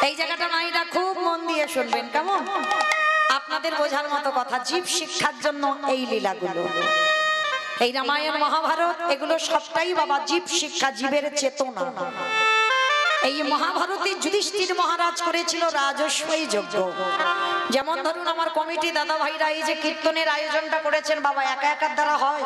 এই জায়গাটা নাইরা খুব মন দিয়ে শুনবেন কেমন, আপনাদের বোঝার মতো কথা। জীব শিক্ষার জন্য এই লীলাগুলো, এই রামায়ণ মহাভারত এগুলো সবটাই বাবা জীব শিক্ষা, জীবের চেতনা। এই মহাভারতে যুধিষ্ঠির মহারাজ করেছিল রাজস্বই যজ্ঞ। যেমন ধরুন আমার কমিটি দাদা ভাইরা এই যে কীর্তনের আয়োজনটা করেছেন বাবা, একা একার দ্বারা হয়?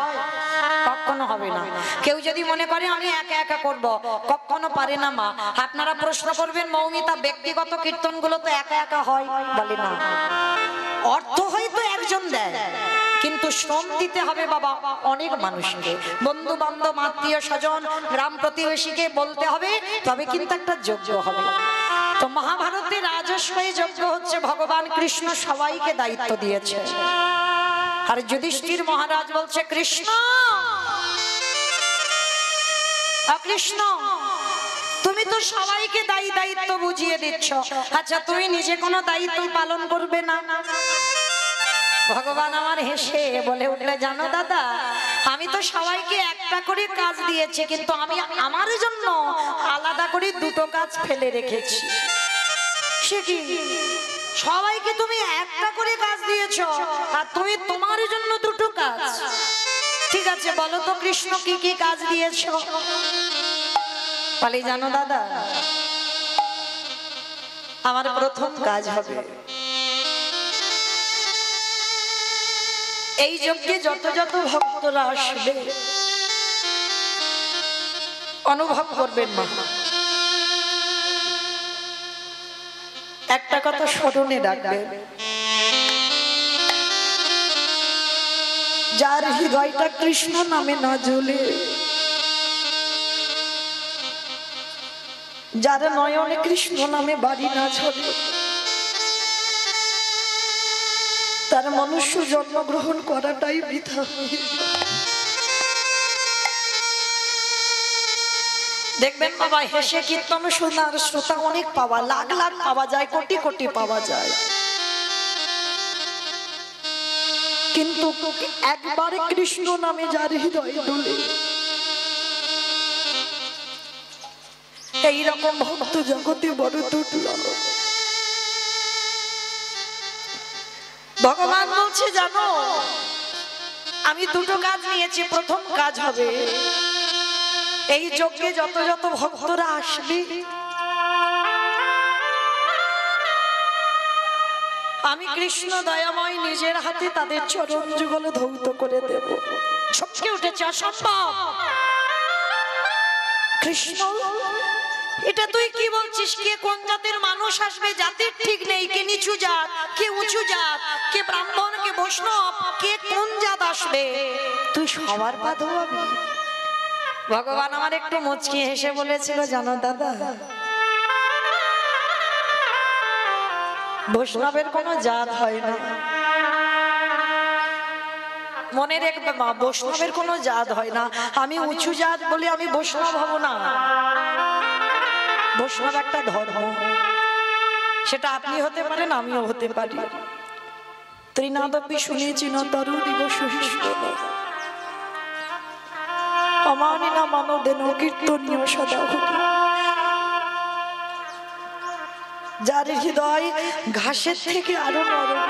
কখনো হবে না। কেউ যদি মনে করে আমি একা একা করব, কখনো পারে না মা। আপনারা প্রশ্ন করবেন মৌমিতা ব্যক্তিগত কীর্তনগুলো তো একা একা হয়? বলে না। অর্থ হয়তো একজন দেয়, কিন্তু শ্রম দিতে হবে বাবা অনেক মানুষকে, বন্ধু বান্ধব আত্মীয় স্বজন গ্রাম প্রতিবেশীকে বলতে হবে, তবে কিন্তু একটা যজ্ঞ হবে। তো মহাভারতে রাজস্বই যজ্ঞ হচ্ছে ভগবান কৃষ্ণ সবাইকে দায়িত্ব দিয়েছে। আর যুধিষ্ঠির মহারাজ বলছে কৃষ্ণ, কৃষ্ণ তুমি তো সবাইকে দায়িত্ব বুঝিয়ে দিচ্ছ, আচ্ছা তুমি নিজে কোনো দায়িত্ব পালন করবে না? ভগবান আমার হেসে বলে উঠলে, জানো দাদা আমি তো সবাইকে একটা করে কাজ দিয়েছি, কিন্তু আমি আমার জন্য আলাদা করে দুটো কাজ ফেলে রেখেছি। সে কি? সবাইকে তুমি একটা করে কাজ দিয়েছ আর তুমি তোমার জন্য দুটো কাজ? ঠিক আছে বলো তো কৃষ্ণ কি কি কাজ দিয়েছ? বলে জানো দাদা আমার প্রথম কাজ হবে এই যজ্ঞে যত যত ভক্তরা আসবে অনুভব করবেন মা, একটা কথা স্মরণে রাখবেন, যার হৃদয়টা কৃষ্ণ নামে না জ্বলে, যার নয়নে কৃষ্ণ নামে বাড়ি না ছড়ে, তার মনুষ্য জন্মগ্রহণ করাটাই বৃথা। দেখবেন বাবা হেসে কীর্তন শোনার শ্রোতা অনেক পাওয়া, লাখ লাখ পাওয়া যায়, কোটি কোটি পাওয়া যায়, কিন্তু একবারে কৃষ্ণ নামে যার হৃদয় ডোলে এইরকম ভক্ত জগতে বড় দুর্লভ। ভগবান বলছে জানো আমি দুটো কাজ নিয়েছি, প্রথম কাজ হবে এই যজ্ঞে যত যত ভক্তরা আসবে আমি কৃষ্ণ দয়াময় নিজের হাতে তাদের চরণ যুগল ধৌত করে দেব। সবকে উঠেছে অসম্ভব, কৃষ্ণ এটা তুই কি বলছিস? কে কোন জাতের মানুষ আসবে জাতির ঠিক নেই, কে নিচু জাত, কে উঁচু জাত, কে ব্রাহ্মণ, কে বৈষ্ণব, কে কোন জাত আসবে, তুই সবার পা ধোয়াবি? ভগবান আমার একটু মুচকি হেসে বলেছিল জানো দাদা বৈষ্ণবের কোনো জাত হয় না, মনে রাখবে মা বৈষ্ণবের কোনো জাত হয় না। আমি উঁচু জাত বলে আমি বৈষ্ণব হব না, বৈষ্ণব একটা ধর্ম, সেটা আপনি হতে পারেন আমিও হতে পারি। ত্রিনাদপি শুনেছি না তরু দিবস অমানি না মানো দেন কীর্তনীয় সদা হরি। যার হৃদয় ঘাসের থেকে আরো নরম,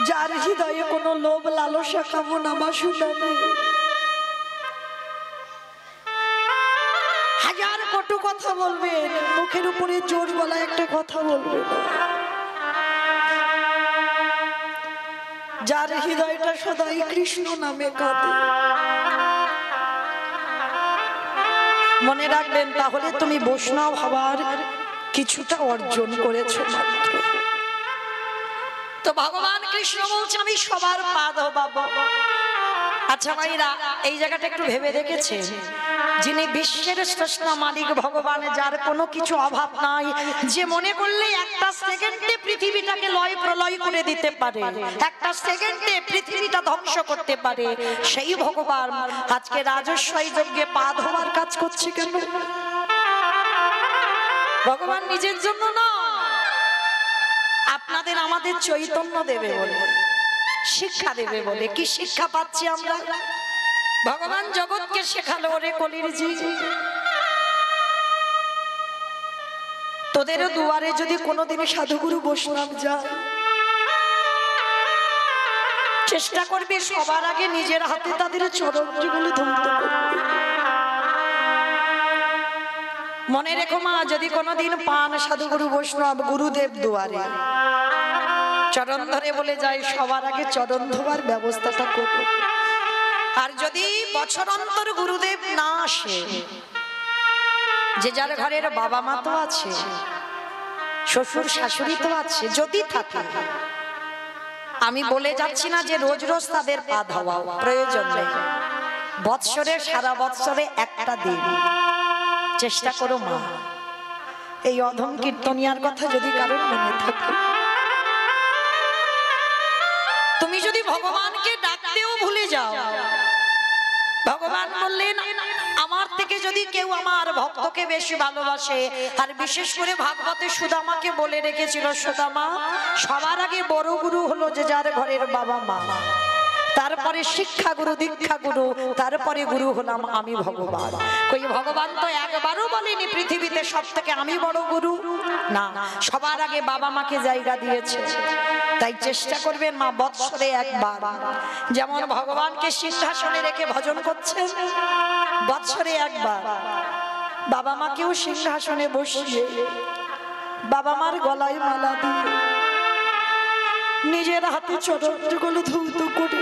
যার হৃদয়ে কোনো লোভ লালসা কামনা বাসনা নেই, হাজার কটু কথা বলবেন মুখের উপরে জোর গলায় একটা কথা বলবে না, যার হৃদয়টা সদাই কৃষ্ণ নামে কাঁদে, মনে রাখবেন তাহলে তুমি বৈষ্ণব হবার কিছুটা অর্জন করেছো মাত্র। তো ভগবান কৃষ্ণ বলছে আমি সবার পা ধোবাবো। আচ্ছা ভাইরা এই জায়গাটা একটু ভেবে দেখেছেন, যিনি বিশ্বের স্রষ্টা মালিক ভগবান, যার কোনো কিছু অভাব নাই, যে মনে করলে একটা সেকেন্ডে পৃথিবীটাকে লয় প্রলয় করে দিতে পারে, একটা সেকেন্ডে পৃথিবীটা ধ্বংস করতে পারে, সেই ভগবান আজকে রাজস্বই যজ্ঞে পা ধোবার কাজ করছে কেন? ভগবান নিজের জন্য না, আপনাদের আমাদের চৈতন্য দেবে বলে, শিক্ষা দেবে বলে। কি শিক্ষা পাচ্ছি আমরা? ভগবান জগৎকে শেখালো রে কলির জি তোদের দুয়ারে যদি কোনোদিন সাধুগুরু বৈষ্ণব যায়, চেষ্টা করবি সবার আগে নিজের হাতে তাদের চরণগুলো ধরতে করবি। মনে রেখো মা, যদি কোনোদিন পান সাধুগুরু বৈষ্ণব গুরুদেব দুয়ারে, চরণ ধরে বলে যায় সবার আগে চরণ ধোয়ার ব্যবস্থাটা করো। আর যদি বছর অন্তর গুরুদেব না আসে, যে যার ঘরের বাবা মা তো আছে, শ্বশুর শাশুড়ি তো আছে, যদি থাকে, আমি বলে যাচ্ছি না যে রোজ রোজ তাদের পা ধোয়া প্রয়োজন নেই, বৎসরে সারা বৎসরে একটা দিন চেষ্টা করো মা। এই অধম কীর্তনিয়ার কথা যদি কারোর মনে থাকে, তুমি যদি ভগবানকে ডাকতেও ভুলে যাও, ভগবান বললেন আমার থেকে যদি কেউ আমার ভক্তকে বেশি ভালোবাসে, আর বিশেষ করে ভাগবতে সুদামাকে বলে রেখেছিল, সুদামা সবার আগে বড় গুরু হলো যে যার ঘরের বাবা মা, তারপরে শিক্ষা গুরু দীক্ষা গুরু, তারপরে গুরু হলাম আমি ভগবান। কই ভগবান তো একবারও বলেনি পৃথিবীতে সব থেকে আমি বড় গুরু, না, সবার আগে বাবা মাকে জায়গা দিয়েছে। তাই চেষ্টা করবেন মা, বৎসরে একবার, যেমন ভগবানকে সিংহাসনে রেখে ভজন করছেন, বৎসরে একবার বাবা মাকেও সিংহাসনে বসিয়ে বাবা মার গলায় মালা দিয়ে নিজের হাতে চরণগুলো ধৌত করে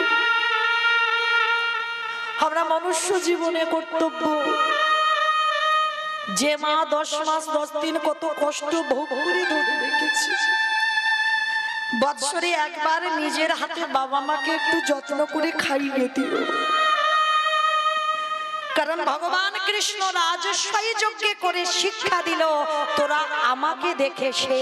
আমরা মনুষ্য জীবনে কর্তব্য, যে মা 10 মাস 10 দিন কত কষ্ট ভোগ করে ধরে রেখেছি, বৎসরে একবার নিজের হাতে বাবা মাকে একটু যত্ন করে খাইয়ে দিও। কারণ ভগবান কৃষ্ণ রাজস্বায়ী যজ্ঞে করে শিক্ষা দিল, তোরা আমাকে দেখে সে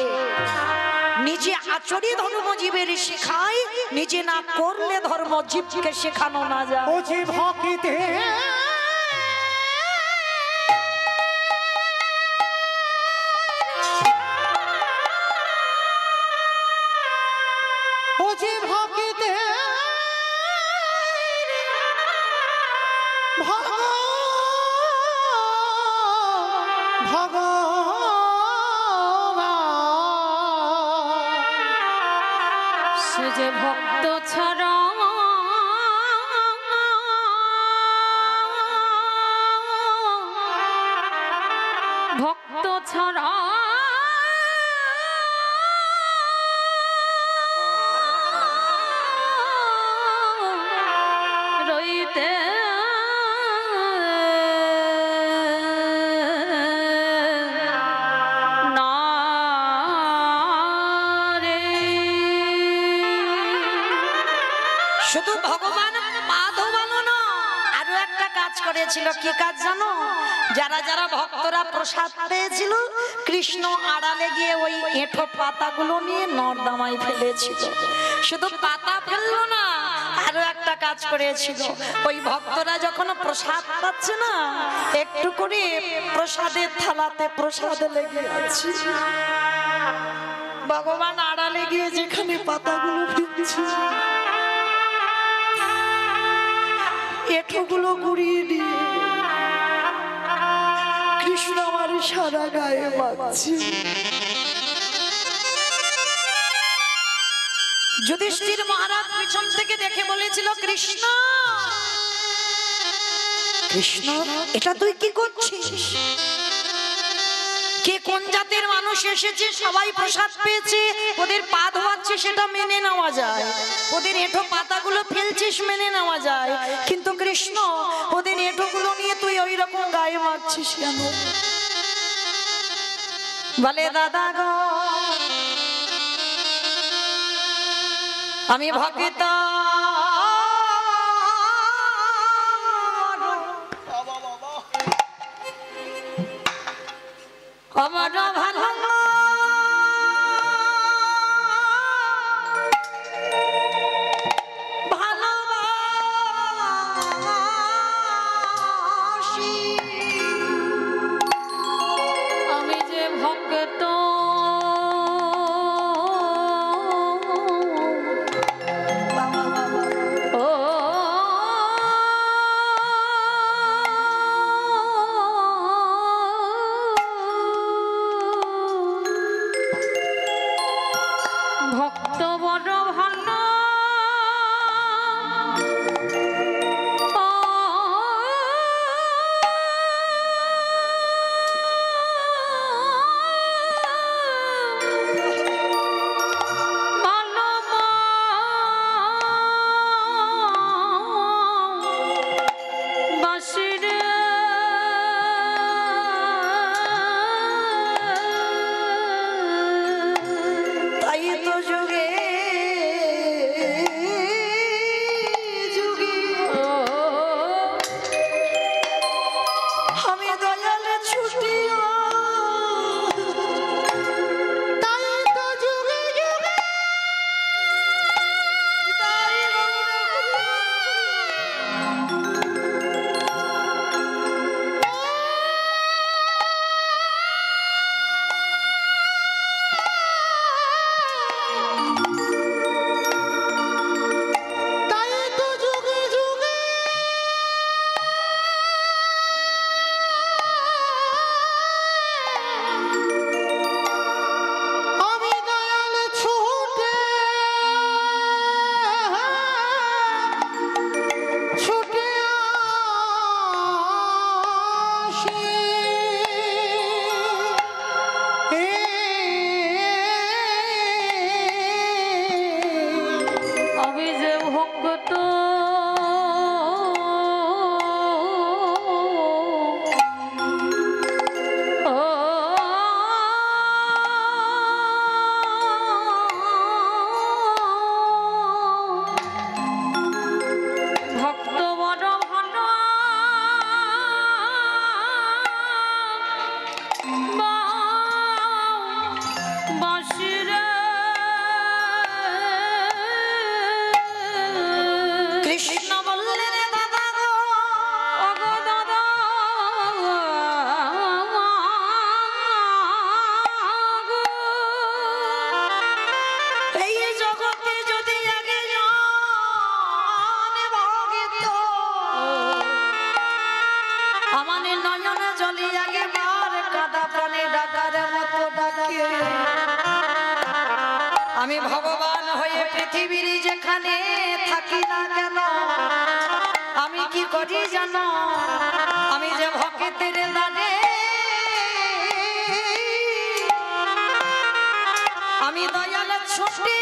নিজে আচরি ধর্ম জীবের শেখায়, নিজে না করলে ধর্ম জীবকে শেখানো না যায়। ও জীব হকিতে ও জীব হকিতে যে ভক্ত ছাড়া ভক্ত ছাড়া রইতে শুধু ভগবান পা ধোয়ানো না, আরো একটা কাজ করেছিল। কি কাজ জানো? যারা যারা ভক্তরা প্রসাদ পেয়েছিল, কৃষ্ণ আড়ালে গিয়ে ওই এঁঠো পাতাগুলো নিয়ে নর্দমায় ফেলেছিল। শুধু পাতা ফেললো না, আরো একটা কাজ করেছিল। ওই ভক্তরা যখন প্রসাদ পাচ্ছে না, একটু করে প্রসাদের থালাতে প্রসাদ লেগে আছে, ভগবান আড়ালে গিয়ে যেখানে পাতাগুলো ফেলছে, এঠোগুলো গুড়িয়ে দিয়ে কৃষ্ণ আমার সারা গায়ে মাখছে। যুধিষ্ঠির মহারাজ পিছন থেকে দেখে বলেছিল, কৃষ্ণ কৃষ্ণ এটা তুই কি করছিস? কে কোন জাতের মানুষ এসেছে, সবাই প্রসাদ পেয়েছে, ওদের পা ধোয়াচ্ছে, সেটা মেনে নেওয়া যায়, ওদের এঁঠো পাতাগুলো ফেলছিস মেনে নেওয়া যায়, কিন্তু কৃষ্ণ ওদের এঁঠোগুলো নিয়ে তুই ওই রকম গায়ে মারছিস কেন? বলে দাদা গো, আমি ভক্ত আমার ভালো ভালোবাসি, আমি যে ভক্ত পৃথিবীর যেখানে থাকি না কেন আমি কি করি জানো, আমি যে ভক্তের দানে আমি দয়াল ছুটি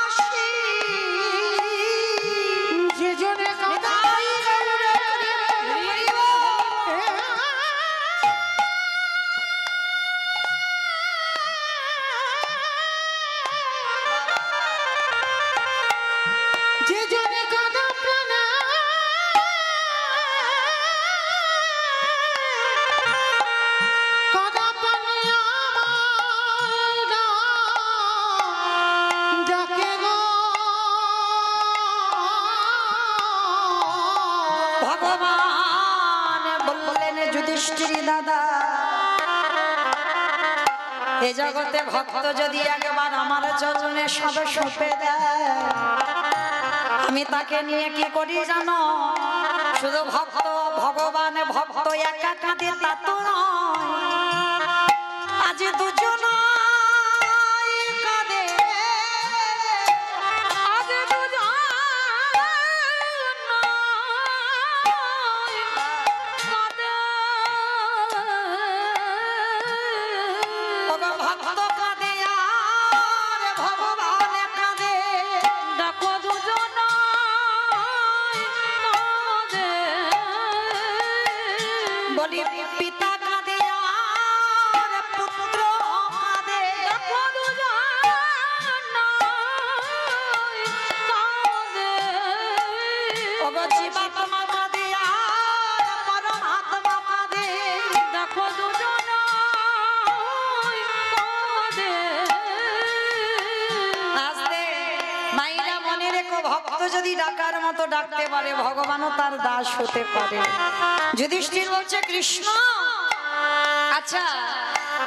আসি, যে জনে যে জনে কাঁদা প্রাণ কাঁদা পানি আমার ডাকে গো ভগবান বললেন যুধিষ্ঠির দাদা, এ জগতে ভক্ত যদি একবার আমার চরণে সদস্য পেয়ে দেয়, আমি তাকে নিয়ে কি করি জানো, শুধু ভক্ত ভগবান ভক্ত একা কাঁদে তা তো নয়, আজ দুজন কাঁদে, আজ দুজন কাঁদে। ভক্ত কাঁদে আর ভগবান কাঁদে, দেখো দুজন কাঁদে। বলি পিতা কাঁদে আর পুত্র কাঁদে, দেখো দুজন কাঁদে। ওগো জীবাত্মা কাঁদে আর পরমাত্মা কাঁদে, দেখো দুজন কাঁদে। আস্তে মাইরা মনে রেখো, ভক্ত যদি ডাকার মতো ডাকতে পারে ভগবানও তার দাস হতে পারে। যুধিষ্ঠির বলছে কৃষ্ণ, আচ্ছা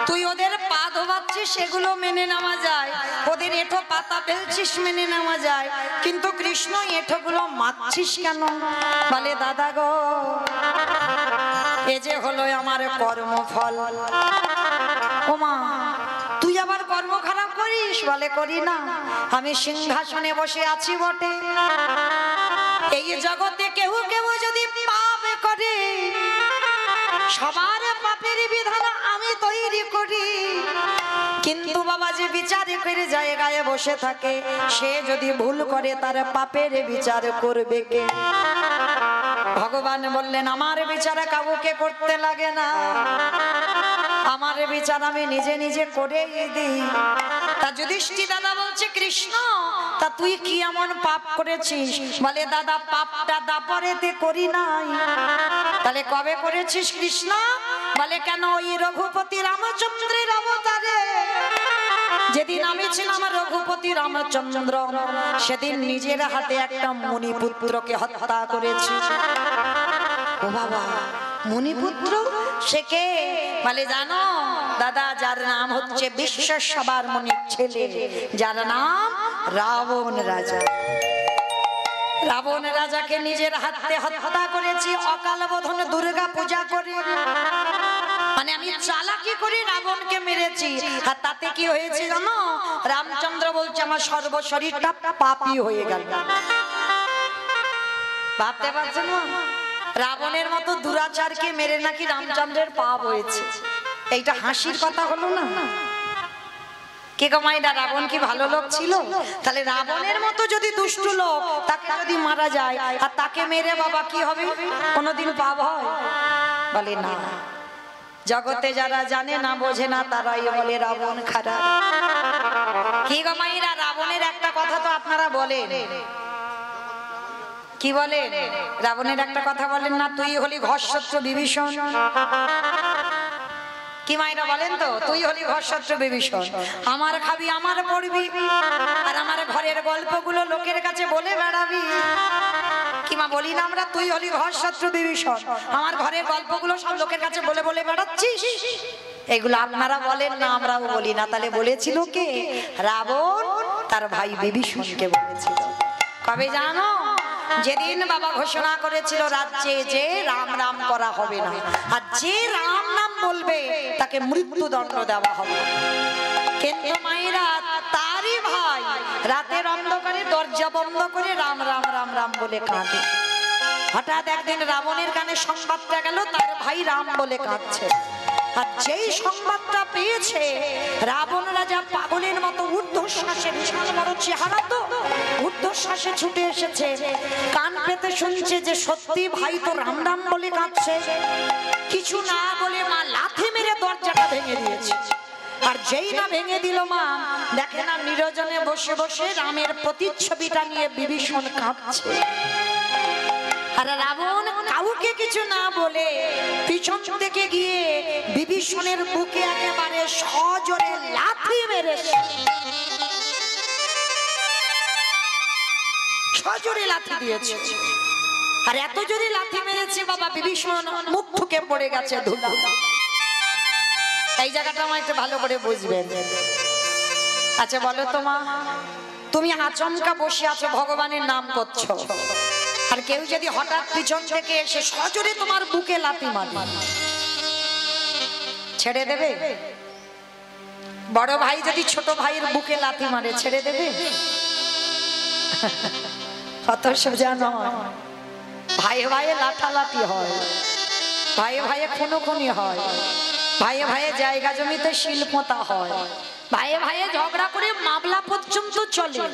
তুই ওদের পা ধোবাচ্ছিস সেগুলো মেনে নেওয়া যায়, ওদের এঁঠো পাতা ফেলছিস মেনে নেওয়া যায়, কিন্তু কৃষ্ণ এঁঠোগুলো মারছিস কেন? বলে দাদা গো, এ যে হলো আমার কর্মফল। ওমা তুই আবার কর্ম খারাপ করিস? বলে করি না, আমি সিংহাসনে বসে আছি বটে, এই জগতে কেউ কেউ যদি পাপ করে সবার পাপের বিধান আমি তৈরি করি, কিন্তু বাবা যে বিচার করে জায়গায় বসে থাকে সে যদি ভুল করে তার পাপের বিচার করবে কে? ভগবান বললেন আমার বিচার কাউকে করতে লাগে না, আমার বিচার আমি নিজে নিজে করেই দিই। তা যুধিষ্ঠির দাদা বলছে কৃষ্ণ, তা তুই কি এমন পাপ করেছিস? বলে দাদা পাপটা দাপরেতে করি নাই। তাহলে কবে করেছিস কৃষ্ণ? বলে কেন ওই রঘুপতি রামচন্দ্রের অবতারে যেদিন আমি ছিলাম রঘুপতি রামচন্দ্র, সেদিন নিজের হাতে একটা মুনিপুত্রকে হত্যা করেছি। ও বাবা মুনিপুত্র সে কে? বলে জানো দাদা, যার নাম হচ্ছে বিশ্ব সবার মুনির ছেলে, যার নাম রাবণ রাজা। রাবণ রাজাকে নিজের হাতে হত্যা করেছি অকাল বোধন দুর্গা পূজা করে, মানে আমি চালাকি করে রাবণকে মেরেছি। আর তাতে কি হয়েছে জানো? রামচন্দ্র বলছে আমার সর্বশরীরটা পাপী হয়ে গেল। ভাবতে পারছেন না? রাবণের মতো দুরাচারকে মেরে নাকি রামচন্দ্রের পাপ হয়েছে। এইটা হাসির কথা হলো না? কে কমাইদা রাবণ কি ভালো লোক ছিল? তাহলে রাবণের মতো যদি দুষ্ট লোক তাকে যদি মারা যায় আর তাকে মেরে বাবা কি হবে? কোনোদিন পাপ হয়? বলে না। জগতে যারা জানে না বোঝে না তারাই বলে রাবণ খারাপ। কি কমাইরা রাবণের একটা কথা তো আপনারা বলেন, কি বলেন? রাবণের একটা কথা বলেন না, তুই হলি ঘরশত্রু বিভীষণ। কি মাইরা বলেন তো, তুই হলি ঘরশত্রু বিভীষণ, আমার খাবি আমার পড়বি আর আমার ঘরের গল্পগুলো লোকের কাছে বলে বেড়াবি। কি মা বলি না আমরা, তুই হলি ঘরশত্রু বিভীষণ, আমার ঘরের গল্পগুলো সব লোকের কাছে বলে বলে বেড়াচ্ছিস। এগুলো আপনারা বলেন না, আমরাও বলি না। তাহলে বলেছিল কে? রাবণ তার ভাই বিভীষণকে বলেছিল। কবে জানো? যেদিন বাবা ঘোষণা করেছিল রাজ্যে যে রাম নাম করা হবে না, আর যে রাম নাম বলবে তাকে মৃত্যুদণ্ড দেওয়া হবে। কিন্তু মায়েরা তারই ভাই রাতের অন্ধকারে দরজা বন্ধ করে রাম রাম রাম রাম বলে কাঁদে। হঠাৎ একদিন রাবণের কানে সংবাদটা গেল তার ভাই রাম বলে কাঁদছে। আর যেই সংবাদটা পেয়েছে রাবণ রাজা পাগলের মতো ঊর্ধ্বশ্বাসে, বিশাল বড় চেহারা তো, ঊর্ধ্বশ্বাসে ছুটে এসেছে, কান পেতে শুনছে যে সত্যি ভাই তো রাম রাম বলে কাঁদছে। কিছু না বলে মা লাথি মেরে দরজাটা ভেঙে দিয়েছে। আর যেই না ভেঙে দিল মা, দেখে না নিরজনে বসে বসে রামের প্রতিচ্ছবিটা নিয়ে বিভীষণ কাঁদছে। আর রাবণ কাউকে কিছু না বলে পিছন থেকে গিয়ে বিভীষণের বুকে একেবারে সজোরে লাথি মেরেছে। সজোরে লাথি দিয়েছে। আর এত জোরে লাথি মেরেছে বাবা, বিভীষণ মুখ ঠুকে পড়ে গেছে ধুলা। এই জায়গাটা আমার একটু ভালো করে বুঝবেন। আচ্ছা বলো তো মা, তুমি আচমকা বসে আছো, ভগবানের নাম করছো, আর কেউ যদি হঠাৎ পিছন থেকে এসে সজোরে তোমার বুকে লাথি মারে, ছেড়ে দেবে? বড় ভাই যদি ছোট ভাইয়ের বুকে লাথি মারে ছেড়ে দেবে? কত সোজা নয়। ভাইয়ে ভাইয়ে লাঠালাঠি হয়, ভাইয়ে ভাইয়ে খুনোখুনি হয়, ভাইয়ে ভাইয়ে জায়গা জমিতে শিল্পতা হয়, ভাইয়ে ভাইয়ে ঝগড়া করে মামলা পর্যন্ত চলে।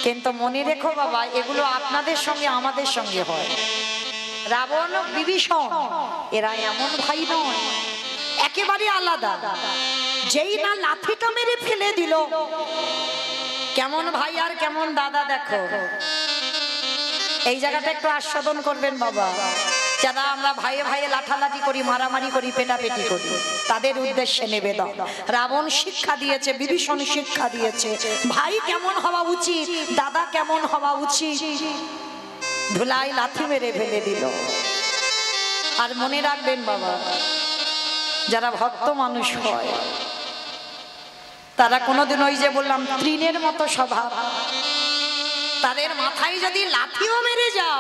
কিন্তু মনে রেখো বাবা, এগুলো আপনাদের সঙ্গে আমাদের সঙ্গে হয়। রাবণ বিভীষণ এরা এমন ভাই নয়, একেবারে আলাদা। যেই না লাঠিটা মেরে ফেলে দিল, কেমন ভাই আর কেমন দাদা দেখো। এই জায়গাটা একটু আস্বাদন করবেন বাবা। যারা আমরা ভাইয়ে ভাইয়ে লাঠালাঠি করি, মারামারি করি, পেটাপেটি করি, তাদের উদ্দেশ্যে নিবেদন। রাবণ শিক্ষা দিয়েছে, বিভীষণ শিক্ষা দিয়েছে ভাই কেমন হওয়া উচিত, দাদা কেমন হওয়া উচিত। ধুলাই লাথি মেরে ফেলে দিল। আর মনে রাখবেন বাবা, যারা ভক্ত মানুষ হয় তারা কোনোদিন ওই যে বললাম তৃণের মতো স্বভাব, তাদের মাথায় যদি লাঠিও মেরে যাও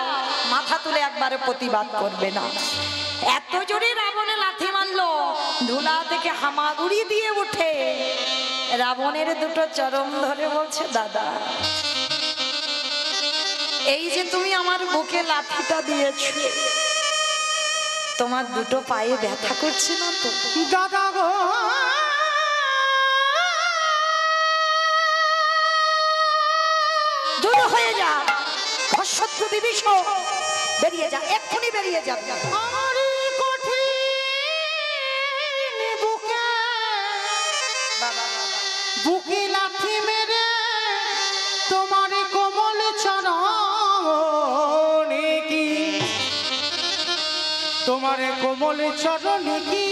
মাথা তুলে একবারে প্রতিবাদ করবে না। এত জোরে রাবণে লাথি মারলো, ধুলা থেকে হামাগুড়ি দিয়ে উঠে রাবণের দুটো চরম ধরে বলছে, দাদা এই যে তুমি আমার বুকে লাঠিটা দিয়েছো, তোমার দুটো পায়ে ব্যথা করছে না তো? দাদা গো, দূর হয়ে যা শত্রু বিভীষণ, বেরিয়ে যা, এক্ষুনি বেরিয়ে যা। আমারই কঠিন বুকে লাথি মেরে তোমার কোমল চরণে কি, তোমার কোমল চরণে কি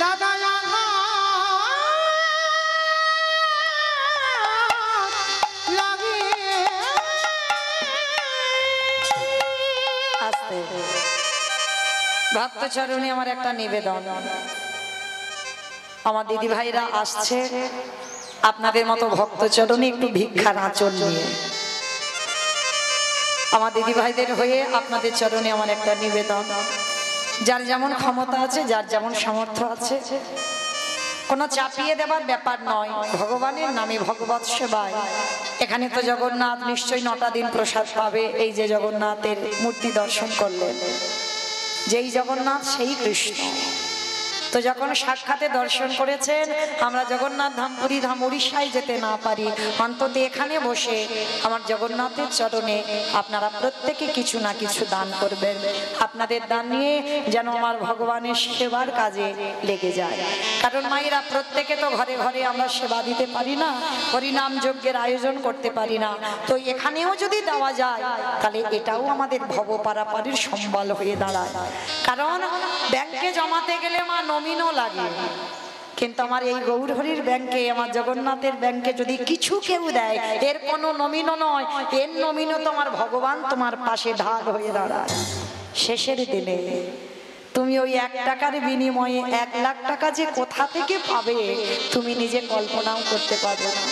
দাদা ভক্ত চরণে আমার একটা নিবেদন। আমার দিদি ভাইরা আসছে আপনাদের মতো ভক্ত চরণে একটু ভিক্ষার আঁচল নিয়ে। আমার দিদি ভাইদের হয়ে আপনাদের চরণে আমার একটা নিবেদন। যার যেমন ক্ষমতা আছে, যার যেমন সামর্থ্য আছে, কোনো চাপিয়ে দেবার ব্যাপার নয়। ভগবানের নামে, ভগবত সেবায়। এখানে তো জগন্নাথ নিশ্চয়ই 9টা দিন প্রসাদ পাবে। এই যে জগন্নাথের মূর্তি দর্শন করলেন, যেই জগন্নাথ সেই কৃষ্ণ। তো যখন সাক্ষাতে দর্শন করেছেন, আমরা জগন্নাথ ধাম, পুরী ধাম, উড়িষ্যায় যেতে না পারি, অন্তত এখানে বসে আমার জগন্নাথের চরণে আপনারা প্রত্যেকে কিছু না কিছু দান করবেন। আপনাদের দান নিয়ে যেন আমার ভগবানের সেবার কাজে লেগে যায়। কারণ মায়েরা প্রত্যেকে তো ঘরে ঘরে আমরা সেবা দিতে পারি না, হরিনাম যজ্ঞের আয়োজন করতে পারি না। তো এখানেও যদি দেওয়া যায় তাহলে এটাও আমাদের ভবপারাপারের সম্বল হয়ে দাঁড়ায়। কারণ ব্যাংকে জমাতে গেলে মা নমিনও লাগে, কিন্তু আমার এই গৌরহরির ব্যাংকে, আমার জগন্নাথের ব্যাংকে যদি কিছু কেউ দেয়, এর কোনো নমিনও নয়, এর নমিনও তোমার ভগবান তোমার পাশে ঢাল হয়ে দাঁড়ায়। শেষের দিনে তুমি ওই 1 টাকার বিনিময়ে 1 লাখ টাকা যে কোথা থেকে পাবে তুমি নিজে কল্পনাও করতে পারবে না।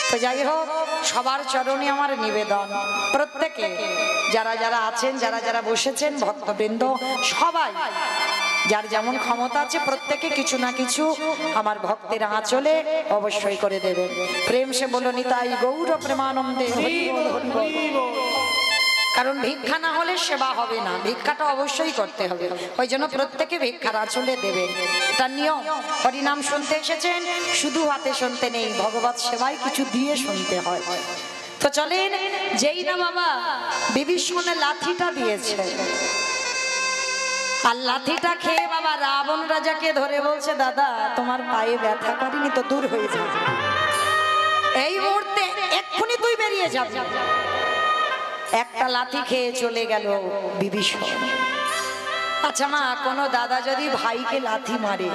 তো যাই হোক, সবার চরণে আমার নিবেদন, প্রত্যেকে যারা যারা আছেন, যারা যারা বসেছেন, ভক্তবৃন্দ সবাই যার যেমন ক্ষমতা আছে প্রত্যেকে কিছু না কিছু আমার ভক্তের আঁচলে অবশ্যই করে দেবেন। প্রেম সে বলো নিতাই গৌর প্রেমানন্দে হরি বল, হরি বল। কারণ ভিক্ষা না হলে সেবা হবে না, ভিক্ষাটা অবশ্যই করতে হবে, ওই জন্য প্রত্যেকে ভিক্ষার আঁচলে দেবেন, এটা নিয়ম। হরিনাম শুনতে এসেছেন, শুধু হাতে শুনতে নেই, ভগবত সেবায় কিছু দিয়ে শুনতে হয়। তো চলেন, যেই না বাবা বিভীষণের লাঠিটা দিয়েছে, আর লাঠিটা খেয়ে বাবা রাবণ রাজাকে ধরে বলছে, দাদা তোমার পায়ে ব্যথা করেনি তো, দূর হয়ে যাবে, এই মুহূর্তে এক্ষুনি তুই বেরিয়ে যাবি। একটা লাঠি খেয়ে চলে গেল বিভীষণ। আচ্ছা মা, কোনো দাদা যদি ভাইকে লাথি মারে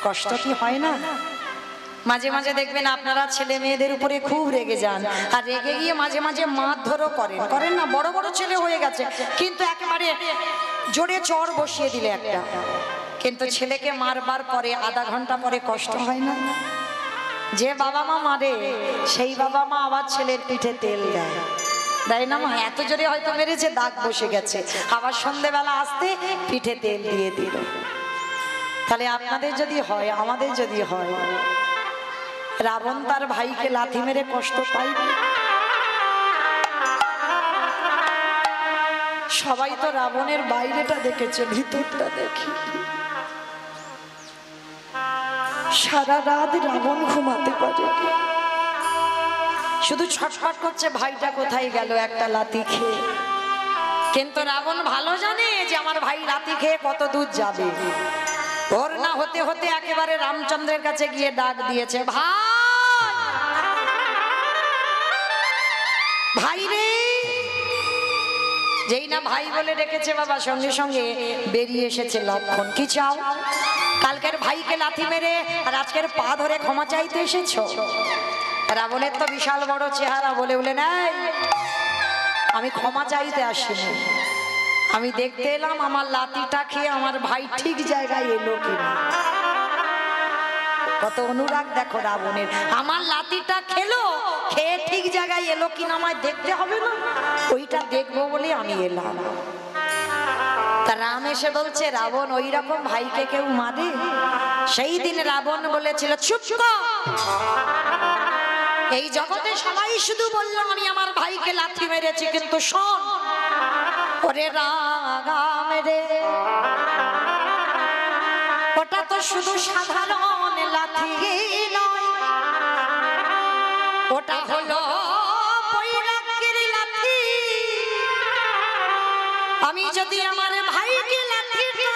কষ্ট কি হয় না? মাঝে মাঝে দেখবেন আপনারা ছেলে মেয়েদের উপরে খুব রেগে যান, আর রেগে গিয়ে মাঝে মাঝে মারধরও করেন না? বড় বড় ছেলে হয়ে গেছে, কিন্তু একেবারে জোরে চড় বসিয়ে দিলে একটা, কিন্তু ছেলেকে মারবার পরে আধা ঘন্টা পরে কষ্ট হয় না? যে বাবা মা মারে সেই বাবা মা আবার ছেলের পিঠে তেল দেয় না মা? এত জোরে হয়তো মেরেছে, দাগ বসে গেছে, আবার সন্ধ্যেবেলা আসতে পিঠে তেল দিয়ে দিল। তাহলে আপনাদের যদি হয়, আমাদের যদি হয়, রাবণ তার ভাইকে লাথি মেরে কষ্ট পাই? সবাই তো রাবণের বাইরেটা দেখেছে, ভিতরটা দেখি। সারা রাত রাবণ ঘুমাতে পারে, শুধু ছটফট করছে ভাইটা কোথায় গেল একটা লাথি খেয়ে। কিন্তু রাবণ ভালো জানে যে আমার ভাই লাথি খেয়ে কত দূর যাবে। ভোর না হতে হতে একেবারে রামচন্দ্রের কাছে গিয়ে ডাক দিয়েছে, ভাই রে। যেই না ভাই বলে ডেকেছে বাবা, সঙ্গে সঙ্গে বেরিয়ে এসেছে লক্ষণ। কি চাও? কালকের ভাইকে লাথি মেরে আর আজকের পা ধরে ক্ষমা চাইতে এসেছো? রাবণের তো বিশাল বড় চেহারা, বলে বলেন, আমি ক্ষমা চাইতে আসিনি, আমি দেখতে এলাম আমার লাঠিটা খেয়ে আমার ভাই ঠিক জায়গায় এলো কিনা। কত অনুরাগ দেখো রাবণের, আমার লাঠিটা খেলো, খেয়ে ঠিক জায়গায় এলো কিনা আমায় দেখতে হবে না? ওইটা দেখবো বলে আমি এলাম। তা রাম এসে বলছে, রাবণ ওই রকম ভাইকে কেউ মারে? সেই দিন রাবণ বলেছিল, চুপ কর, এই জগতে সবাই শুধু বললো আমি আমার ভাইকে লাথি মেরেছি, কিন্তু শোন ওরে রাম রে, ওটা তো শুধু সাধারণ লাথি নয়, ওটা হলো বৈরাগ্যের লাথি। আমি যদি আমার ভাইকে লাথিটা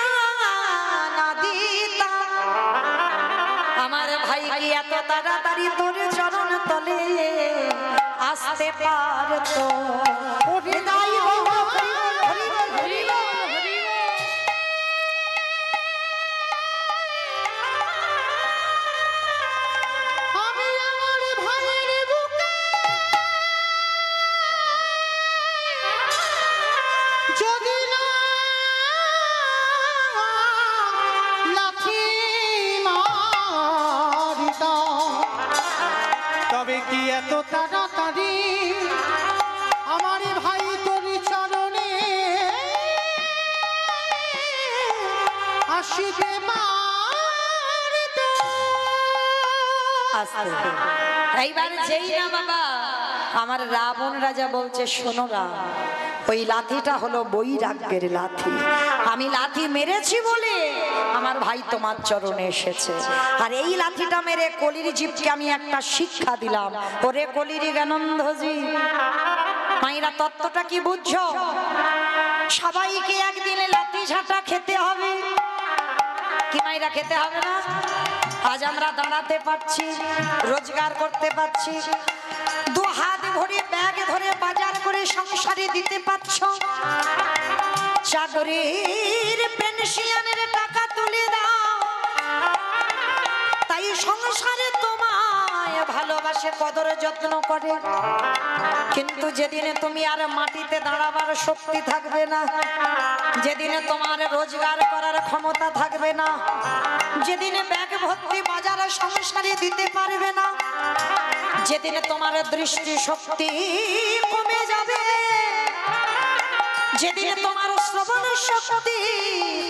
না দিতাম, আমার ভাই কি এত তাড়াতাড়ি তোর চরণ তলে আসতে পারতো? তবে কি এত তাড়াতাড়ি আমার ভাই তোর চরণে আসিতে পারতো? এইবার যেই না বাবা আমার রাবণ রাজা বলছে, শোনো রাম, ওই লাঠিটা হলো বৈরাগ্যের লাঠি, আমি লাঠি মেরেছি বলে আমার ভাই তোমার চরণে এসেছে, আর এই লাঠিটা মেরে কলির জীবকে আমি একটা শিক্ষা দিলাম। ওরে কলির জ্ঞানন্ধজি, মাইরা তত্ত্বটা কি বুঝছো? সবাইকে একদিনে লাঠি ঝাঁটা খেতে হবে, কি মাইরা খেতে হবে না? আজ আমরা দাঁড়াতে পারছি, রোজগার করতে পারছি, দু হাত ভরে ব্যাগ ধরে বাজার করে সংসারে দিতে পারছ, চাকরির পেনশনের টাকা তুলে দাও, তাই সংসারে তোমায় ভালোবাসে, কদর যত্ন করে। কিন্তু যেদিনে তুমি আর মাটিতে দাঁড়াবার শক্তি থাকবে না, যেদিনে তোমার রোজগার করার ক্ষমতা থাকবে না, যেদিনে ব্যাগ ভর্তি বাজারে সংসারে দিতে পারবে না, যেদিনে তোমার দৃষ্টি শক্তি কমে যাবে, যেদিনে তোমার শ্রবণ শক্তি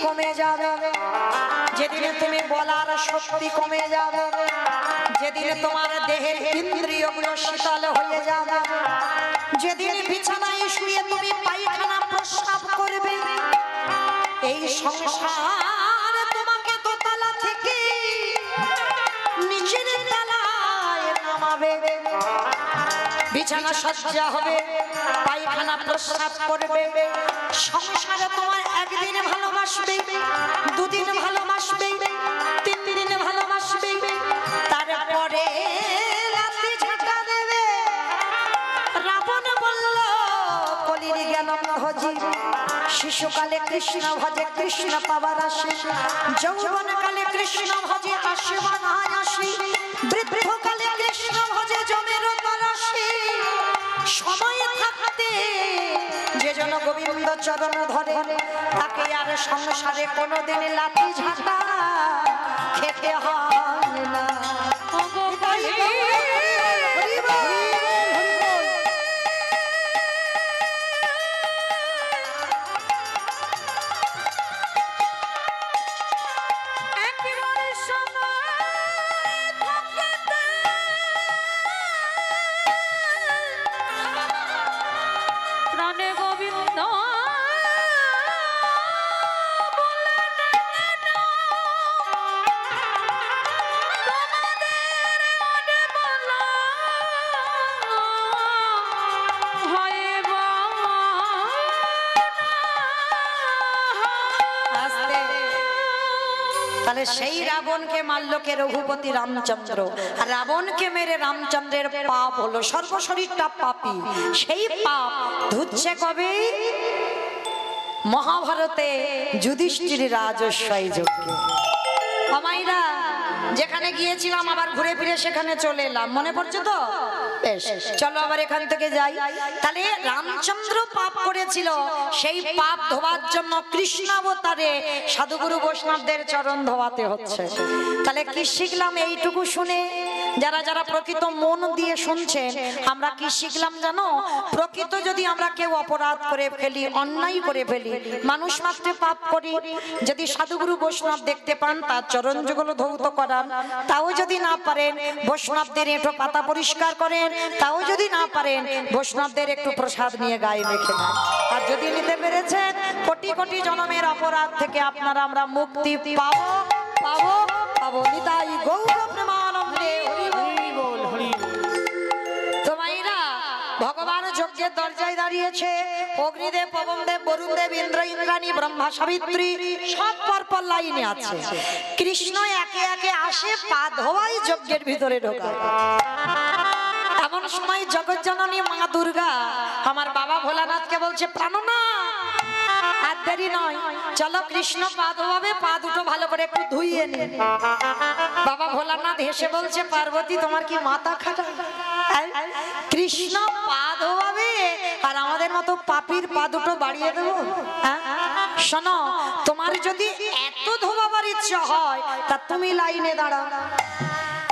কমে যাবে, যেদিনে তুমি বলার শক্তি কমে যাবে, যেদিনে তোমার দেহের ইন্দ্রিয়গুলো শীতল হয়ে যাবে, যেদিন বিছানায় শুয়ে তুমি পায়খানা প্রস্রাব করবে, এই সংসার তোমাকে দোতলা থেকে নিচের তলায় নামাবে। বিছানা সজ্জা হবে, পায়খানা প্রস্রাব করবে, সংসারে তোমার একদিন ভালোবাসবে, দুদিন ভালোবাসবে, তিন দিন ভালোবাসবে, তারপরে লাথি ঝাঁটা দেবে। রাবণ বলল কলির জ্ঞান ভজি, শিশুকালে কৃষ্ণ ভজে কৃষ্ণ পাবার আসে, যৌবনকালে কৃষ্ণ ভজে আসে বানায় আসে, বৃদ্ধকালে কৃষ্ণ ভজে জমের তরাসে। সময় থাকতে যে জন গোবিন্দ চরণ ধরে, তাকে আর সংসারে কোনোদিন লাঠি ঝাঁটা খেতে হয় না। প্রাণে গোবিন্দ তাহলে সেই রাবণকে মারল কে? রঘুপতি রামচন্দ্র। আর রাবণকে মেরে রামচন্দ্রের পাপ হলো, সর্বশরীরটা পাপী। সেই পাপ ধুচ্ছে কবে? মহাভারতে যুধিষ্ঠির রাজস্বই যজ্ঞে। আমাইরা যেখানে গিয়েছিলাম আবার ঘুরে ফিরে সেখানে চলে এলাম, মনে পড়ছে তো? বেশ, চলো আবার এখান থেকে যাই। তাহলে রামচন্দ্র পাপ করেছিল, সেই পাপ ধোয়ার জন্য কৃষ্ণাবতারে সাধুগুরু বৈষ্ণবদের চরণ ধোয়াতে হচ্ছে। তাহলে কি শিখলাম এইটুকু শুনে? যারা যারা প্রকৃত মন দিয়ে শুনছেন, আমরা কি শিখলাম জানো? প্রকৃত যদি আমরা কেউ অপরাধ করে ফেলি, অন্যায় করে ফেলি, মানুষ মাত্রে পাপ করি, যদি সাধুগুরু বৈষ্ণব দেখতে পান তার চরণ যুগল ধৌত করান, তাও যদি না পারেন বৈষ্ণবদের একটু পাতা পরিষ্কার করেন, তাও যদি না পারেন বৈষ্ণবদের একটু প্রসাদ নিয়ে গায়ে মেখে নেন। আর যদি নিতে পেরেছেন, কোটি কোটি জন্মের অপরাধ থেকে আপনারা আমরা মুক্তি পাবো পাবো পাবো। নিতাই গৌর প্রেমানন্দে হরি বল হরি বল। তো মাইরা ভগবান যজ্ঞের দরজায় দাঁড়িয়েছে, অগ্নিদেব, পবনদেব, বরুণদেব, ইন্দ্র, ইন্দ্রাণী, ব্রহ্মা, সাবিত্রী সব পরপর লাইনে আছে। কৃষ্ণ একে একে আসে, পা ধোয়াই যজ্ঞের ভিতরে ঢোকায়। এমন সময় জগজ্জননী মা দুর্গা আমার বাবা ভোলানাথকে বলছে, প্রাণনাথ আর দেরি নয়, চলো কৃষ্ণ পা ধোয়াবে, পা দুটো ভালো করে একটু ধুইয়ে নিন। বাবা ভোলানাথ হেসে বলছে, পার্বতী তোমার কি মাথা খারাপ? কৃষ্ণ পা ধোয়াবে আর আমাদের মতো পাপীর পা দুটো বাড়িয়ে দেবো? শোনো, তোমার যদি এত ধোয়াবার ইচ্ছা হয় তা তুমি লাইনে দাঁড়াও।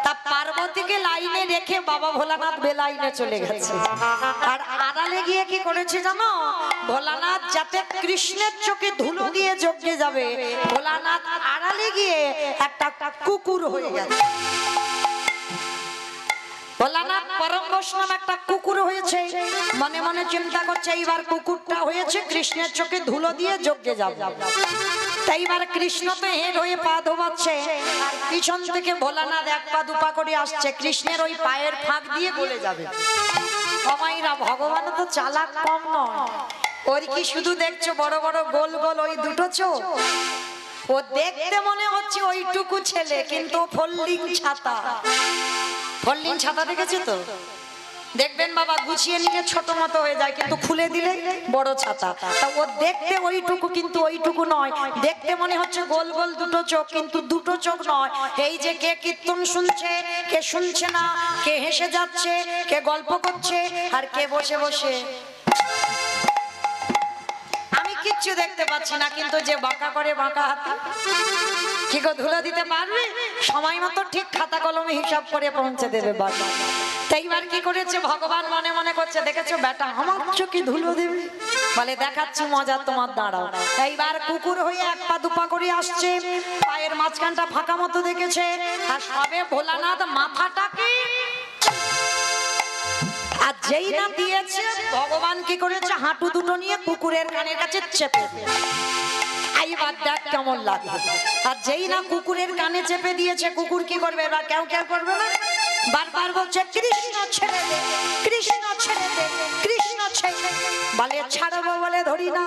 তা পার্বতীকে লাইনে রেখে বাবা ভোলানাথ বেলাইনে চলে গেছে। আর আড়ালে গিয়ে কি করেছে জানো? ভোলানাথ যাতে কৃষ্ণের চোখে ধুলো দিয়ে যজ্ঞে যাবে, ভোলানাথ আড়ালে গিয়ে একটা কুকুর হয়ে গেছে। ভোলানাথ পরম বৈষ্ণব একটা কুকুর হয়েছে, মনে মনে চিন্তা করছে এইবার কুকুরটা হয়েছে কৃষ্ণের চোখে ধুলো দিয়ে যজ্ঞে যাবে। তাই এবার কৃষ্ণ তো হেড হয়ে পা ধোবাচ্ছে, আর পিছন থেকে ভোলানাথ এক পা দুপা করে আসছে, কৃষ্ণের ওই পায়ের ফাঁক দিয়ে গলে যাবে। আমাইরা ভগবান তো চালাক কম নয়, ওর কি শুধু দেখছো বড় বড় গোল গোল ওই দুটো চোখ? ও দেখতে মনে হচ্ছে ওইটুকু ছেলে, কিন্তু ফল্লিং ছাতা। ফল্লিং ছাতা দেখেছো তো? দেখবেন বাবা গুছিয়ে নিলে ছোট মতো হয়ে যায়, কিন্তু খুলে দিলে বড় ছাতা। তা ও দেখতে ওইটুকু, কিন্তু ওইটুকু নয়। দেখতে মনে হচ্ছে গোল গোল দুটো চোখ, কিন্তু দুটো চোখ নয়। এই যে কে কীর্তন শুনছে, কে শুনছে না, কে হেসে যাচ্ছে, কে গল্প করছে, আর কে বসে বসে আমি কিচ্ছু দেখতে পাচ্ছি না, কিন্তু যে বাঁকা করে বাঁকা হাতে কি গো ধুলো দিতে পারবে? সময় মতো ঠিক খাতা কলমে হিসাব করে পৌঁছে দেবে বাবা। এইবার কি করেছে ভগবান মনে মনে করছে, দেখেছো বেটা আমার চোখে ধুলো দেবে, বলে দেখাচ্ছি মজা তোমার, দাঁড়াও। এইবার কুকুর হয়ে এক পা দুপা করে আসছে, পায়ের মাঝখানটা ফাঁকা মতো দেখেছে, আর সবে ভোলানাথ মাথাটাকে আর যেই না দিয়েছে, ভগবান কি করেছে হাঁটু দুটো নিয়ে কুকুরের কানের কাছে চেপে, এইবার দেখ কেমন লাগে। আর যেই না কুকুরের কানে চেপে দিয়েছে, কুকুর কি করবে এবার, কেউ কেউ করবে না, বারবার বলছে কৃষ্ণ ছেড়ে দে, কৃষ্ণ ছেড়ে দে, কৃষ্ণ ছেড়ে দে, বলে ছাড়বো বলে ধরি না।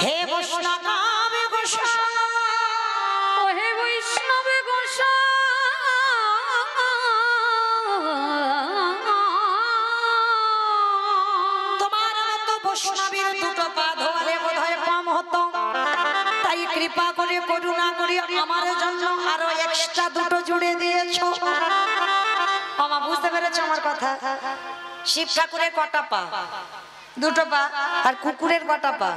হে বৈষ্ণব গোসাই, ও হে বৈষ্ণব গোসাই, তোমার মতো বৈষ্ণবীর দুটো পা ধোয়ালে বোধহয় কম হতো, তাই কৃপা করে করুণা করে আমার জন্য আরো এক্সট্রা দুটো জুড়ে দিয়েছো। মামা বুঝতে পেরেছো আমার কথা? শিব ঠাকুরের কটা পা? দুটো পা। আর কুকুরের কটা পা?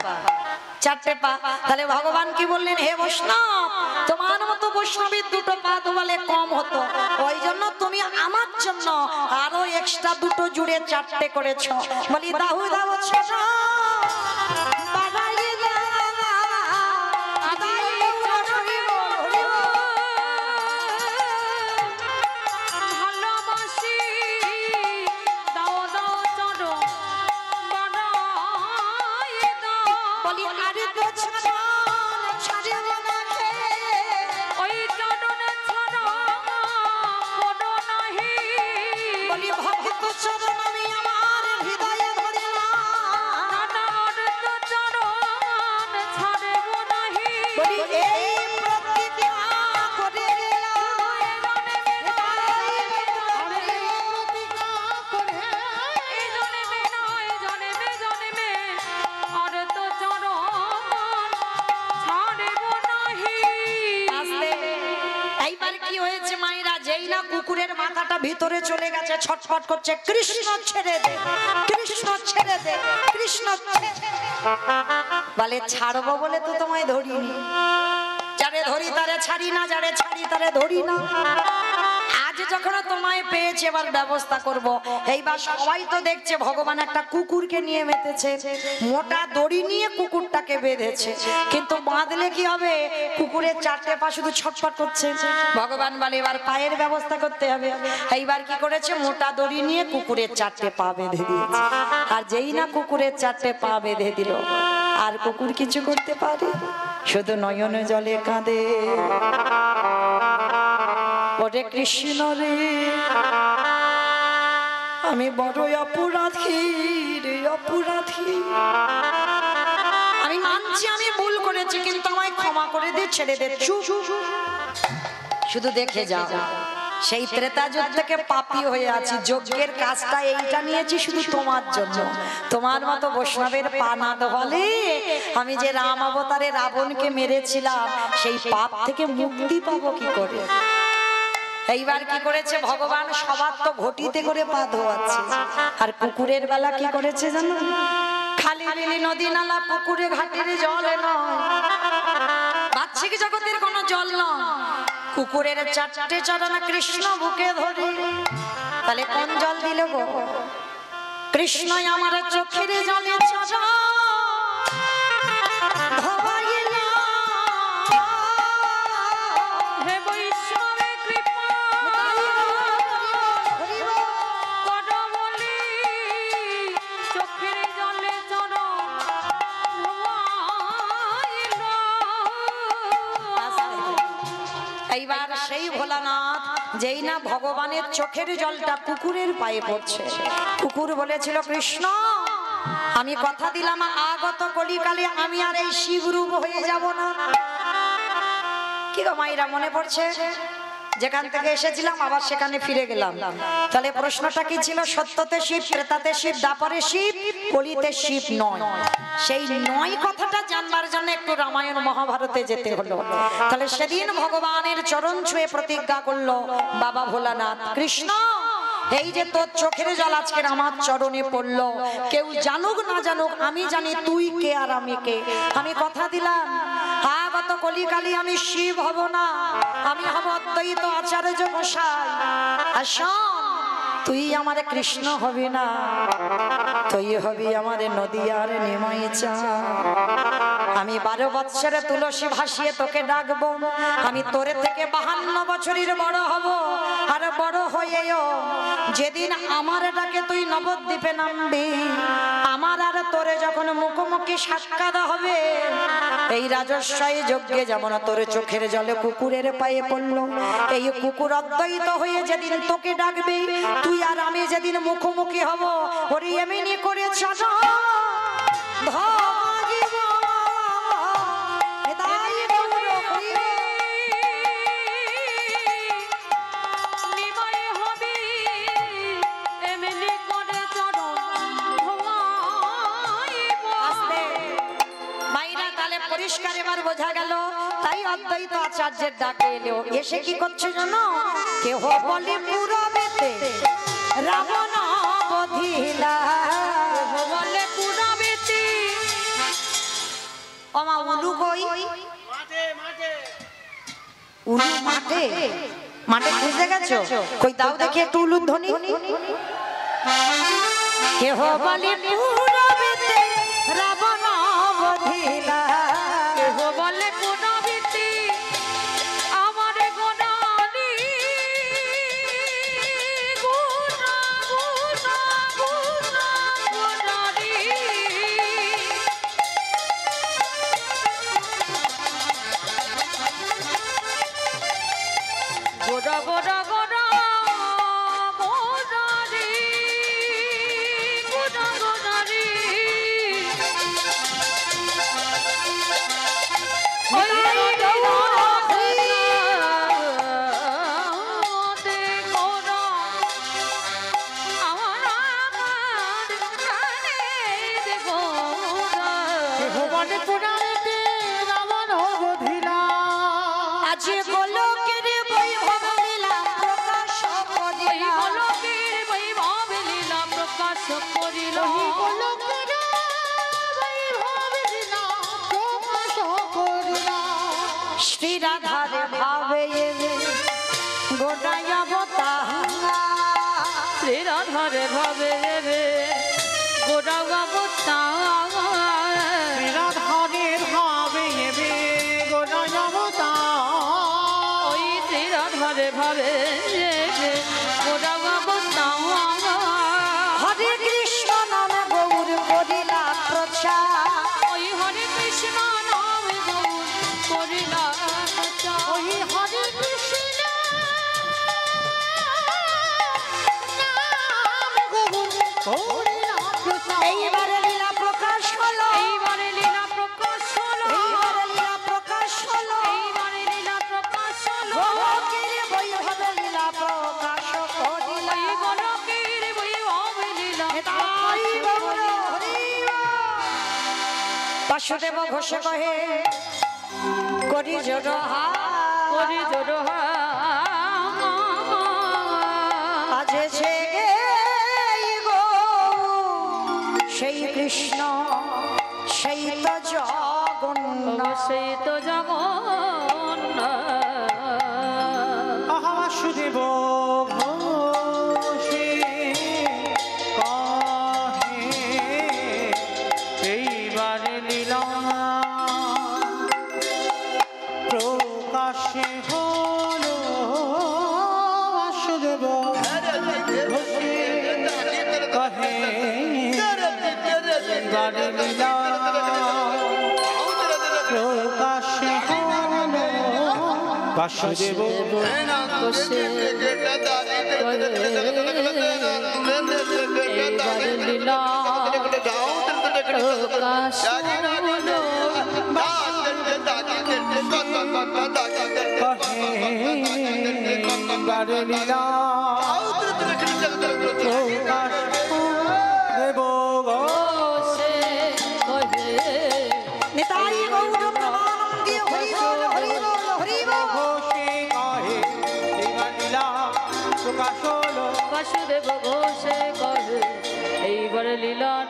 চারটে পা। তাহলে ভগবান কি বললেন, হে বৈষ্ণব তোমার মতো বৈষ্ণবীর দুটো পা ধোয়ালে কম হতো, ওই জন্য তুমি আমার জন্য আরো এক্সট্রা দুটো জুড়ে চারটে করেছো। বলি দাহু দাও ছোটা ভালোবাসি দাও দাও চলো বাড়াই দাও, বলি আরে তো ছাড়ে না খে, ওই চরণে ছাড়া কোনো নাহি, বলি ভক্ত চরণ আমি আমার হৃদয়ে ধরিলাম, নানা অনন্ত চরণ ছাড়ব নাহি, বলি এই প্রতিজ্ঞা করে গেলাম, এই জনমে নয় জনমে জনমে অনন্ত চরণ ছাড়ব নাহি। আস্তে। এইবার কি হয়েছে মায়েরা, যেই না কুকুরের মাথাটা ভিতরে চলে গেছে, ছটফট করছে কৃষ্ণ ছেড়ে দে, কৃষ্ণ ছেড়ে দে, কৃষ্ণ ছেড়ে দে। বলে ছাড়বো বলে তো তোমায় ধরিনি, যারে ধরি তারে ছাড়ি না, যারে ছাড়ি তারে ধরি না। আজ যখন তোমায় পেয়েছে এবার ব্যবস্থা করব। এইবার সবাই তো দেখছে ভগবান একটা কুকুরকে নিয়ে মেতেছে, মোটা দড়ি নিয়ে কুকুরটাকে বেঁধেছে, কিন্তু বাঁধলে কি হবে, কুকুরের চারটে পা শুধু ছটফট করছে। ভগবান বলে এবার পায়ের ব্যবস্থা করতে হবে। এইবার কি করেছে, মোটা দড়ি নিয়ে কুকুরের চারটে পা বেঁধে দিয়েছে। আর যেই না কুকুরের চারটে পা বেঁধে দিল, আর কুকুর কিছু করতে পারে, শুধু নয়নে জলে কাঁদে, ওরে কৃষ্ণ রে আমি বড় অপরাধী রে, অপরাধী। আমি মানছি আমি ভুল করেছি, কিন্তু আমায় ক্ষমা করে দে, ছেড়ে দে। চুপ, শুধু দেখে যাও, সেই ত্রেতা যুগ থেকে পাপী হয়ে আছি, যজ্ঞের কাজটা এইটা নিয়েছি শুধু তোমার জন্য। তোমার মতো বৈষ্ণবের পা না ধোয়ালে আমি যে রাম অবতারে রাবণকে মেরেছিলাম, সেই পাপ থেকে মুক্তি পাবো কি করে? এইবার কি করেছে ভগবান, সবার তো ঘটিতে করে পা ধোয়াচ্ছে, আর কুকুরের বেলা কি করেছে জানো, খালি বিলি নদী নালা পুকুরে ঘাটের জল নয়, বাহ্যিক জগতের কোনো জল নয়, কুকুরের চারটে চরণ কৃষ্ণ বুকে ধরে। তাহলে কোন জল দিল গো? কৃষ্ণ আমার চোখের জলে চরণ ধোয়াইলা। হে বৈষ্ণবে কৃপা করো বলি, চোখের জলে চরণ ধোয়াইল। এইবার সেই ভোলানাথ যেই না ভগবানের চোখের জলটা কুকুরের পায়ে পড়ছে, কুকুর বলেছিল কৃষ্ণ আমি কথা দিলাম আগত কলিকালে আমি আর এই শিবরূপ হয়ে যাব না। কি গো মাইরা মনে পড়ছে? যেখান থেকে এসেছিলাম আবার সেখানে ফিরে গেলাম। তাহলে প্রশ্নটা কি ছিল? সত্যতে শিব, ত্রেতাতে শিব, দ্বাপরে শিব, কলিতে শিব নয়। সেই নয় কথাটা জানবার জন্য একটু রামায়ণ মহাভারতে যেতে হলো। তাহলে সেদিন ভগবানের চরণ ছুঁয়ে প্রতিজ্ঞা করলো বাবা ভোলানাথ, কৃষ্ণ এই যে তোর চোখের জল আজকের আমার চরণে পড়লো, কেউ জানুক না জানুক আমি জানি তুই কে আর আমি কে। আমি কথা দিলাম আগত কলিকালে আমি শিব হব না, আমি হব অদ্বৈত আচার্য গোসাই। আর শোন তুই আমার কৃষ্ণ হবি না, তুই হবি আমার নদীয়ার নিমাই চা। আমি 12 বৎসরে তুলসী ভাসিয়ে তোকে ডাকবো, আমি তোরে থেকে 52 বছরের বড় হব। আর বড় হয়েও যেদিন আমার ডাকে তুই নবদ্বীপে নামবি, আমার আর তোরে যখন মুখোমুখি সাক্ষাৎ হবে, এই রাজস্বায়ী যজ্ঞে যেমন তোর চোখের জলে কুকুরের পায়ে পড়লো, এই কুকুর অদ্বৈত হয়ে যেদিন তোকে ডাকবে, তুই আর আমি যেদিন মুখোমুখি হব, ওরে এমনি করে চাচা নিমাই হবি এমনি করে চরণ ধোয়াইব। মাইরা তালে পরিষ্কার এবার বোঝা গেল। তাই অদ্বৈত আচার্যের ডাকে এলো, এসে কি করছে জানো? কেহ বলে পুরবেতে রাবণ বধিলা, বলে পুরাবেতি ওমা উলু কই? উলু মাঠে, মাঠে খুঁজে গেছো? কই দাও দেখি একটু উলুর ধ্বনি। কেহ বলে পুরবেতে রাবণ বধিলা, কেহ বলে পুরাবেতি আমার গোনানি গুনা গুনা গুনা গুনারি। গোরা গোরা গোরা গোনারি গোনা গোনারি। ভুবনে পুরাণেতে রাবণ বধিলা। আজি গোলকের বৈভব লীলা প্রকাশ করিলা, গোলকের বৈভব লীলা প্রকাশ করিল। গোলকের বৈভব লীলা প্রকাশ করিলা। শ্রী রাধার ভাবে এলে গোটায় অবতার, শ্রীরাধারে ভাবে রে গোরা অবস্থা। রাধারের ভাবে এবে গোরায় অবতার। ওই শ্রীরাধারে ভাবে রে গোরা অবস্থা। হরে কৃষ্ণ নামে গৌর করিলা প্রচার, ওই হরে কৃষ্ণ নাম গৌর করিলা প্রচার। ওই হরে কৃষ্ণ নাম গৌর করিলা প্রচার। এইবারে লীলা প্রকাশ হলো, এইবারে লীলা প্রকাশ হলো। এইবারে লীলা প্রকাশ হলো, এইবারে লীলা প্রকাশ হলো। গোলকের বৈভব লীলা প্রকাশ করিলা। ওই গোলকের বৈভব লীলা তাই গৌর হরি বাসুদেব ঘোষ কহে করি জোর করি জোর আজ সে গো সেই কৃষ্ণ সেই তো জগন্নাথ। সেই তো জগন্নাথ। আহা বাসুদেব ঘোষে কহে এইবারে লীলা প্রকাশে হলো। বাসুদেব ঘোষে কহে এইবারে লীলা প্রকাশে হলো। বাসুদেব এইবারে লীলা প্রকাশ হলো। বারে লীলা প্রকাশ দেব গো। সে কহে নিতাই গৌর প্রমানন্দে হরি বল হরি বল হরি বল। ঘোষে কহে এইবার লীলা প্রকাশ হলো। বাসুদেব ঘোষে কহে এইবারে লীলার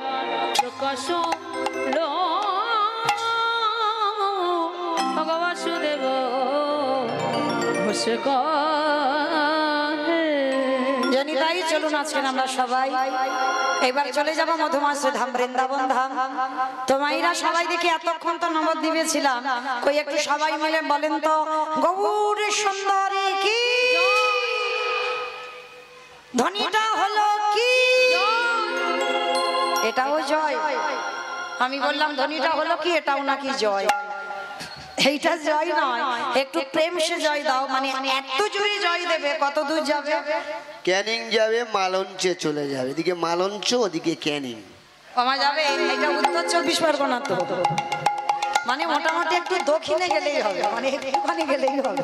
প্রকাশ হলো। বাসুদেব ঘোষে কহে যেন জনিতাই চলুন আজকে আমরা সবাই এবার চলে যাব মধুমাসে ধাম, বৃন্দাবন ধাম। তো মাইরা সবাই দেখি এতক্ষণ তো নবদ্বীপে ছিলাম, কই একটু সবাই মিলে বলেন তো গৌর সুন্দরী কি, ধ্বনিটা হলো কি? এটাও জয়। আমি বললাম ধ্বনিটা হলো কি, এটাও নাকি জয়। এইটা জয় নয়, একটু প্রেম সে জয় দাও, মানে এত জোরে জয় দেবে, কত দূর যাবে? ক্যানিং যাবে, মালঞ্চে চলে যাবে, এদিকে মালঞ্চ ওদিকে ক্যানিং। কমা যাবে। এটা উত্তর 24 পরগনা, তো মানে মোটামুটি একটু দক্ষিণে গেলেই হবে, মানে একটুখানি গেলেই হবে।